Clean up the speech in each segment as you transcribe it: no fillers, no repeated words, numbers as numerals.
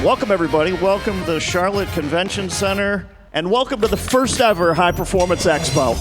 Welcome everybody, welcome to the Charlotte Convention Center, and welcome to the first ever High Performance Expo.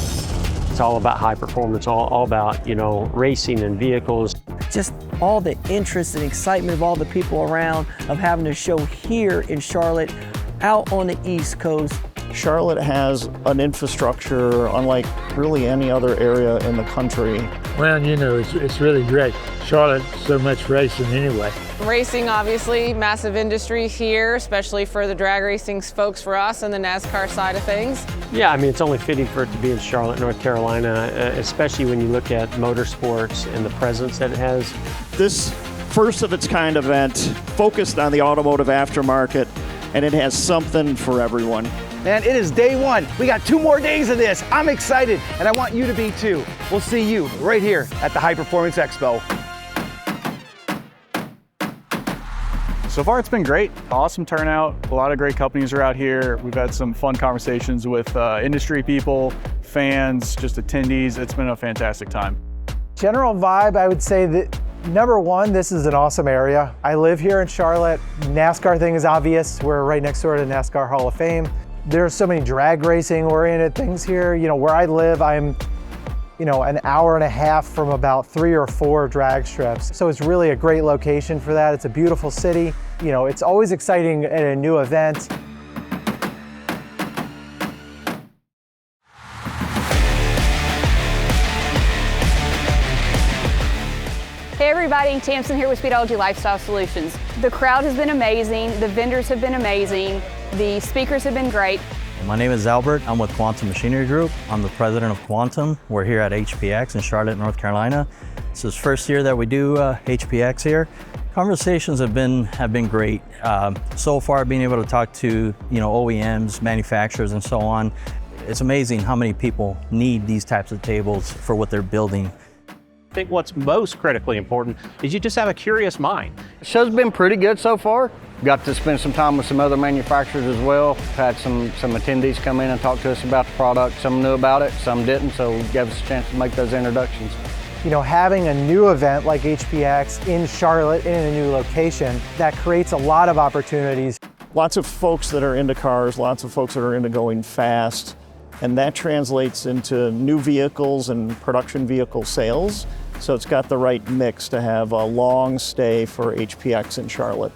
It's all about high performance, all about, racing and vehicles. Just all the interest and excitement of all the people around of having a show here in Charlotte, out on the East Coast. Charlotte has an infrastructure unlike really any other area in the country. Well, it's really great. Charlotte, so much racing anyway. Racing, obviously, massive industry here, especially for the drag racing folks for us and the NASCAR side of things. Yeah, it's only fitting for it to be in Charlotte, North Carolina, especially when you look at motorsports and the presence that it has. This first of its kind event focused on the automotive aftermarket, and it has something for everyone. Man, it is day one. We got 2 more days of this. I'm excited, and I want you to be too. We'll see you right here at the High Performance Expo. So far, it's been great. Awesome turnout. A lot of great companies are out here. We've had some fun conversations with industry people, fans, just attendees. It's been a fantastic time. General vibe, I would say that number one, this is an awesome area. I live here in Charlotte. NASCAR thing is obvious. We're right next door to NASCAR Hall of Fame. There's so many drag racing oriented things here. Where I live, I'm an hour and a half from about 3 or 4 drag strips. So it's really a great location for that. It's a beautiful city. It's always exciting at a new event. Hey everybody, Tamsin here with Speedology Lifestyle Solutions. The crowd has been amazing, the vendors have been amazing, the speakers have been great. My name is Albert. I'm with Quantum Machinery Group. I'm the president of Quantum. We're here at HPX in Charlotte, North Carolina. This is the first year that we do HPX here. Conversations have been great. So far, being able to talk to OEMs, manufacturers, and so on. It's amazing how many people need these types of tables for what they're building. I think what's most critically important is you just have a curious mind. The show's been pretty good so far. Got to spend some time with some other manufacturers as well. Had some attendees come in and talk to us about the product. Some knew about it, some didn't, so it gave us a chance to make those introductions. Having a new event like HPX in Charlotte in a new location, that creates a lot of opportunities. Lots of folks that are into cars, lots of folks that are into going fast, and that translates into new vehicles and production vehicle sales. So it's got the right mix to have a long stay for HPX in Charlotte.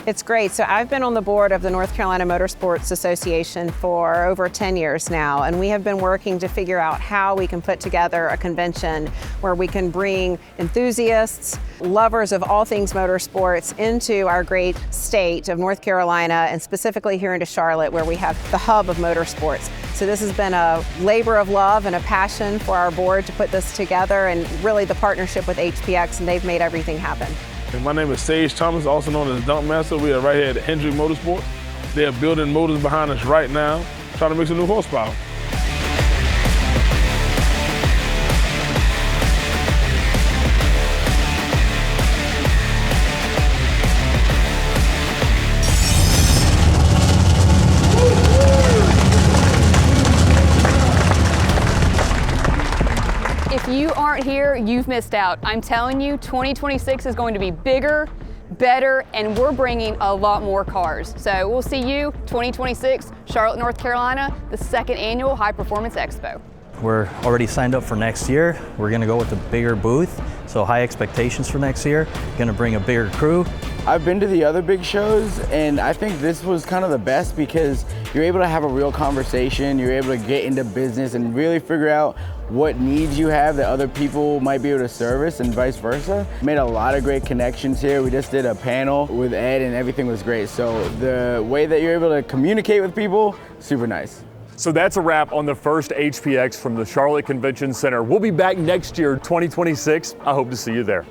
It's great. So I've been on the board of the North Carolina Motorsports Association for over 10 years now, and we have been working to figure out how we can put together a convention where we can bring enthusiasts, lovers of all things motorsports into our great state of North Carolina, and specifically here into Charlotte, where we have the hub of motorsports. So this has been a labor of love and a passion for our board to put this together, and really the partnership with HPX, and they've made everything happen. My name is Sage Thomas, also known as Dump Master. We are right here at Hendrick Motorsports. They are building motors behind us right now, trying to make some new horsepower. If you aren't here, you've missed out. I'm telling you, 2026 is going to be bigger, better, and we're bringing a lot more cars. So we'll see you 2026, Charlotte, North Carolina, the 2nd annual High Performance Expo. We're already signed up for next year. We're going to go with a bigger booth, so high expectations for next year. Going to bring a bigger crew. I've been to the other big shows, and I think this was kind of the best because you're able to have a real conversation, you're able to get into business and really figure out what needs you have that other people might be able to service and vice versa. Made a lot of great connections here. We just did a panel with Ed and everything was great. So the way that you're able to communicate with people, super nice. So that's a wrap on the first HPX from the Charlotte Convention Center. We'll be back next year, 2026. I hope to see you there.